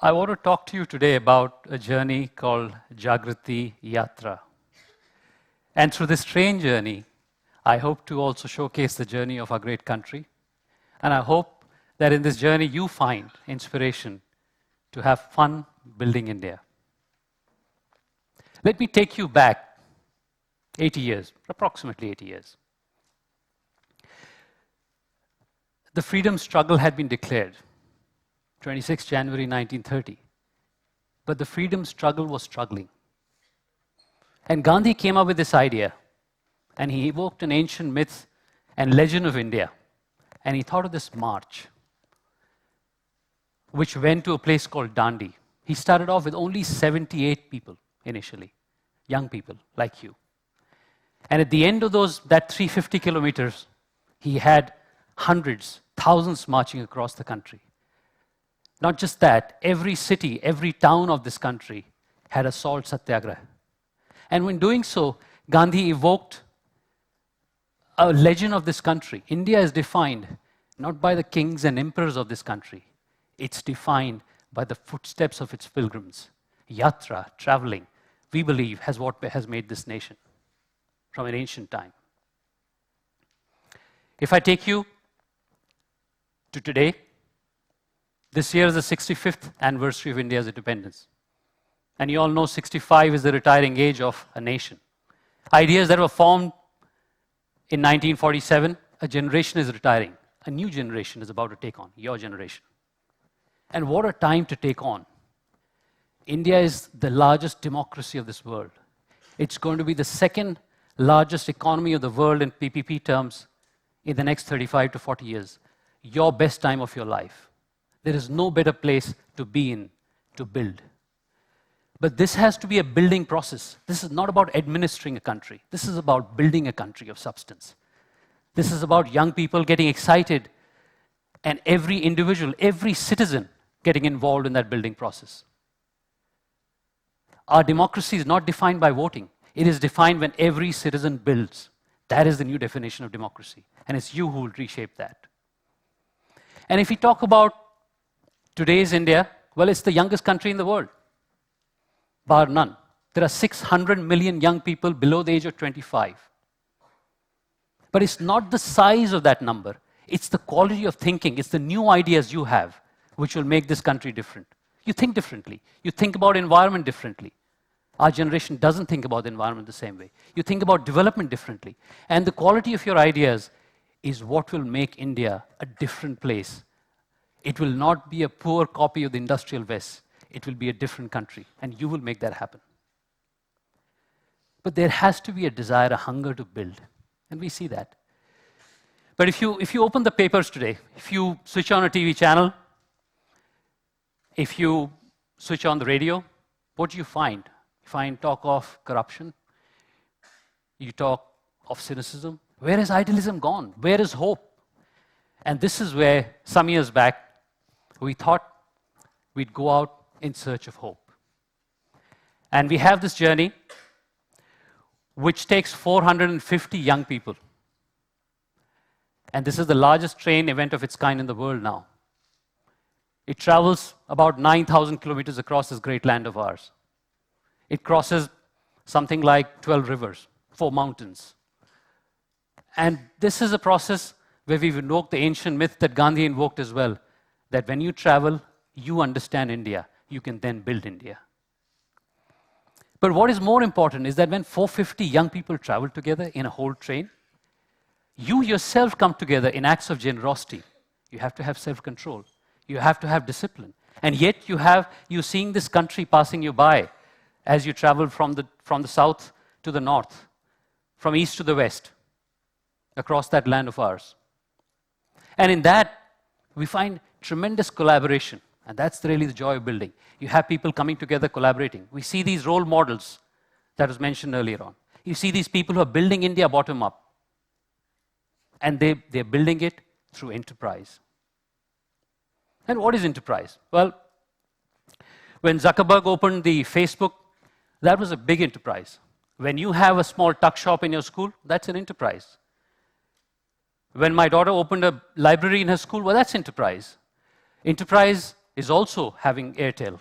I want to talk to you today about a journey called Jagriti Yatra. And through this train journey, I hope to also showcase the journey of our great country. And I hope that in this journey you find inspiration to have fun building India. Let me take you back 80 years, approximately 80 years. The freedom struggle had been declared, 26 January 1930. But the freedom struggle was struggling. And Gandhi came up with this idea, and he evoked an ancient myth and legend of India. And he thought of this march, which went to a place called Dandi. He started off with only 78 people initially, young people like you. And at the end of that 350 kilometers, he had hundreds, thousands marching across the country. Not just that, every city, every town of this country had a salt satyagraha. And when doing so, Gandhi evoked a legend of this country. India is defined not by the kings and emperors of this country. It's defined by the footsteps of its pilgrims. Yatra, traveling, we believe, has what has made this nation from an ancient time. If I take you to today, this year is the 65th anniversary of India's independence. And you all know 65 is the retiring age of a nation. Ideas that were formed in 1947, a generation is retiring. A new generation is about to take on, your generation. And what a time to take on. India is the largest democracy of this world. It's going to be the second largest economy of the world in PPP terms in the next 35 to 40 years. Your best time of your life. There is no better place to be in, to build. But this has to be a building process. This is not about administering a country. This is about building a country of substance. This is about young people getting excited and every individual, every citizen getting involved in that building process. Our democracy is not defined by voting. It is defined when every citizen builds. That is the new definition of democracy. And it's you who will reshape that. And if we talk about today's India, well, it's the youngest country in the world, bar none. There are 600 million young people below the age of 25. But it's not the size of that number. It's the quality of thinking. It's the new ideas you have which will make this country different. You think differently. You think about environment differently. Our generation doesn't think about the environment the same way. You think about development differently. And the quality of your ideas is what will make India a different place. It will not be a poor copy of the industrial West. It will be a different country, and you will make that happen. But there has to be a desire, a hunger to build, and we see that. But if you open the papers today, if you switch on a TV channel, if you switch on the radio, what do you find? You find talk of corruption. You talk of cynicism. Where has idealism gone? Where is hope? And this is where, some years back, we thought we'd go out in search of hope. And we have this journey which takes 450 young people. And this is the largest train event of its kind in the world now. It travels about 9,000 kilometers across this great land of ours. It crosses something like 12 rivers, 4 mountains. And this is a process where we've invoked the ancient myth that Gandhi invoked as well, that when you travel, you understand India, you can then build India. But what is more important is that when 450 young people travel together in a whole train, you yourself come together in acts of generosity. You have to have self-control. You have to have discipline. And yet you're seeing this country passing you by as you travel from the south to the north, from east to the west, across that land of ours. And in that, we find tremendous collaboration. And that's really the joy of building. You have people coming together, collaborating. We see these role models that was mentioned earlier on. You see these people who are building India bottom up. And they're building it through enterprise. And what is enterprise? Well, when Zuckerberg opened the Facebook, that was a big enterprise. When you have a small tuck shop in your school, that's an enterprise. When my daughter opened a library in her school, well, that's enterprise. Enterprise is also having Airtel.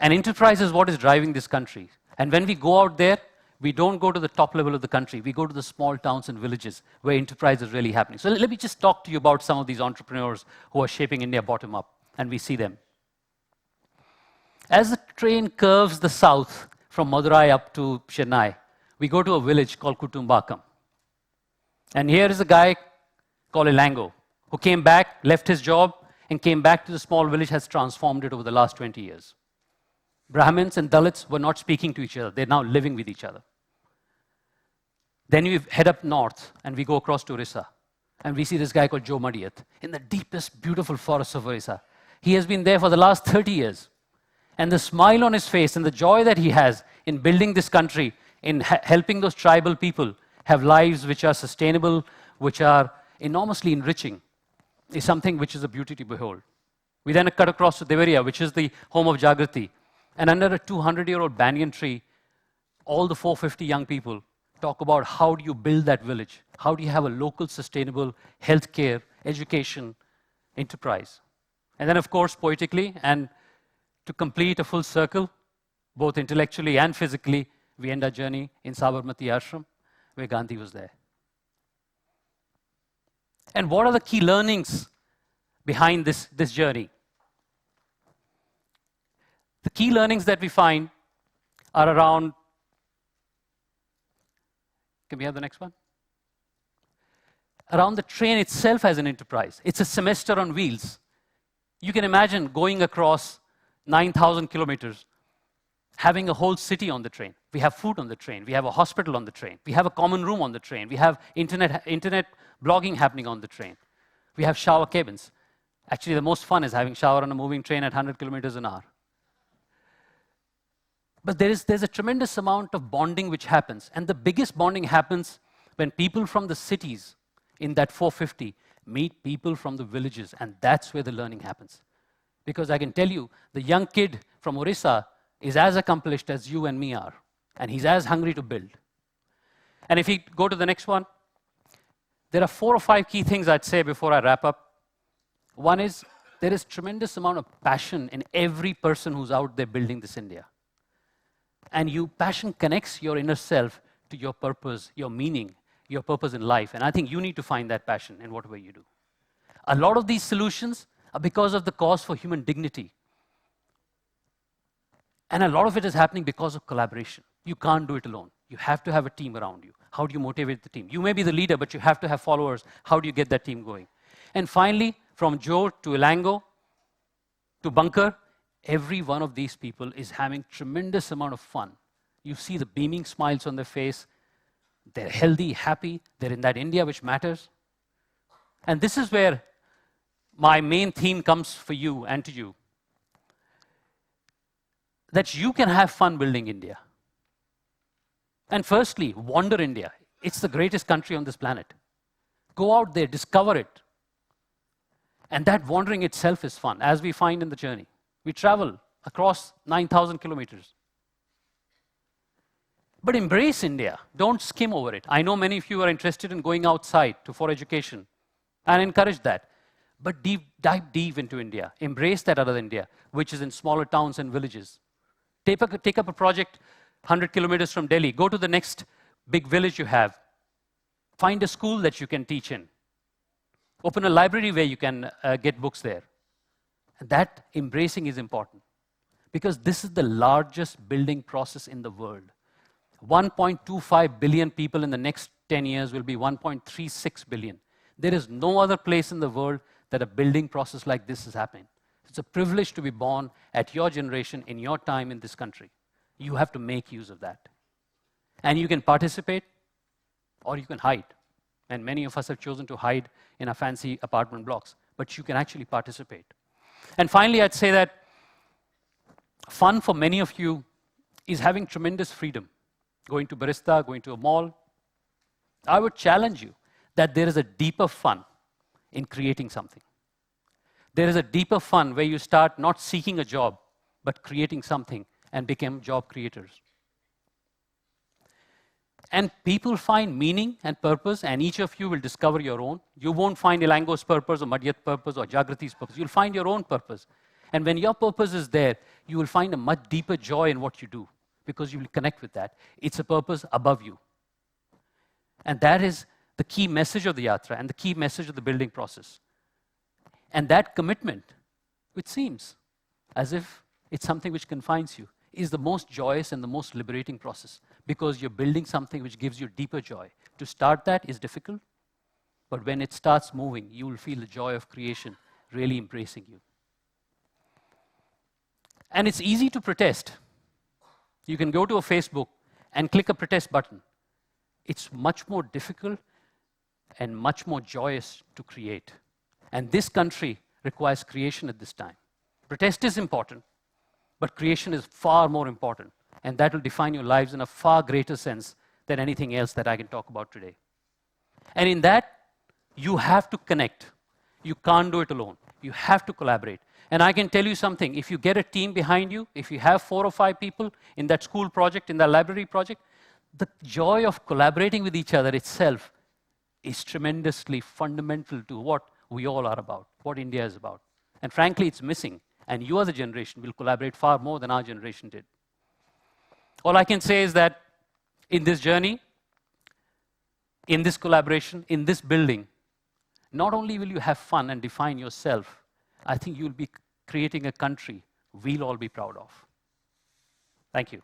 And enterprise is what is driving this country. And when we go out there, we don't go to the top level of the country. We go to the small towns and villages where enterprise is really happening. So let me just talk to you about some of these entrepreneurs who are shaping India bottom up, and we see them. As the train curves the south from Madurai up to Chennai, we go to a village called Kutumbakam. And here is a guy called Elango, who came back, left his job, and came back to the small village, has transformed it over the last 20 years. Brahmins and Dalits were not speaking to each other. They're now living with each other. Then we head up north, and we go across to Orissa. And we see this guy called Joe Madiyat in the deepest, beautiful forests of Orissa. He has been there for the last 30 years. And the smile on his face and the joy that he has in building this country, in helping those tribal people have lives which are sustainable, which are enormously enriching, is something which is a beauty to behold. We then cut across to Devariya, which is the home of Jagriti. And under a 200-year-old banyan tree, all the 450 young people talk about how do you build that village? How do you have a local, sustainable healthcare, education, enterprise? And then, of course, poetically, and to complete a full circle, both intellectually and physically, we end our journey in Sabarmati Ashram, where Gandhi was there. And what are the key learnings behind this journey? The key learnings that we find are around, can we have the next one? Around the train itself as an enterprise. It's a semester on wheels. You can imagine going across 9,000 kilometers, having a whole city on the train. We have food on the train. We have a hospital on the train. We have a common room on the train. We have internet blogging happening on the train. We have shower cabins. Actually, the most fun is having shower on a moving train at 100 kilometers an hour. But there's a tremendous amount of bonding which happens. And the biggest bonding happens when people from the cities in that 450 meet people from the villages. And that's where the learning happens. Because I can tell you, the young kid from Orissa is as accomplished as you and me are. And he's as hungry to build. And if we go to the next one, there are 4 or 5 key things I'd say before I wrap up. One is, there is tremendous amount of passion in every person who's out there building this India. And passion connects your inner self to your purpose, your meaning, your purpose in life. And I think you need to find that passion in whatever you do. A lot of these solutions are because of the cause for human dignity. And a lot of it is happening because of collaboration. You can't do it alone. You have to have a team around you. How do you motivate the team? You may be the leader, but you have to have followers. How do you get that team going? And finally, from Joe to Elango to Bunker, every one of these people is having tremendous amount of fun. You see the beaming smiles on their face. They're healthy, happy. They're in that India which matters. And this is where my main theme comes for you and to you. That you can have fun building India. And firstly, wander India. It's the greatest country on this planet. Go out there, discover it. And that wandering itself is fun, as we find in the journey. We travel across 9,000 kilometers. But embrace India. Don't skim over it. I know many of you are interested in going outside for education. And encourage that. But dive deep into India. Embrace that other India, which is in smaller towns and villages. Take up a project 100 kilometers from Delhi. Go to the next big village you have. Find a school that you can teach in. Open a library where you can get books there. And that embracing is important. Because this is the largest building process in the world. 1.25 billion people in the next 10 years will be 1.36 billion. There is no other place in the world that a building process like this is happening. It's a privilege to be born at your generation, in your time in this country. You have to make use of that. And you can participate or you can hide. And many of us have chosen to hide in our fancy apartment blocks. But you can actually participate. And finally, I'd say that fun for many of you is having tremendous freedom. Going to barista, going to a mall. I would challenge you that there is a deeper fun in creating something. There is a deeper fun where you start not seeking a job, but creating something and become job creators. And people find meaning and purpose, and each of you will discover your own. You won't find Elango's purpose or Madhyat's purpose or Jagriti's purpose. You'll find your own purpose. And when your purpose is there, you will find a much deeper joy in what you do because you will connect with that. It's a purpose above you. And that is the key message of the Yatra and the key message of the building process. And that commitment, which seems as if it's something which confines you, is the most joyous and the most liberating process because you're building something which gives you deeper joy. To start that is difficult, but when it starts moving, you will feel the joy of creation really embracing you. And it's easy to protest. You can go to a Facebook and click a protest button. It's much more difficult and much more joyous to create. And this country requires creation at this time. Protest is important, but creation is far more important. And that will define your lives in a far greater sense than anything else that I can talk about today. And in that, you have to connect. You can't do it alone. You have to collaborate. And I can tell you something, if you get a team behind you, if you have 4 or 5 people in that school project, in that library project, the joy of collaborating with each other itself is tremendously fundamental to what we all are about, what India is about. And frankly, it's missing. And you as a generation will collaborate far more than our generation did. All I can say is that in this journey, in this collaboration, in this building, not only will you have fun and define yourself, I think you'll be creating a country we'll all be proud of. Thank you.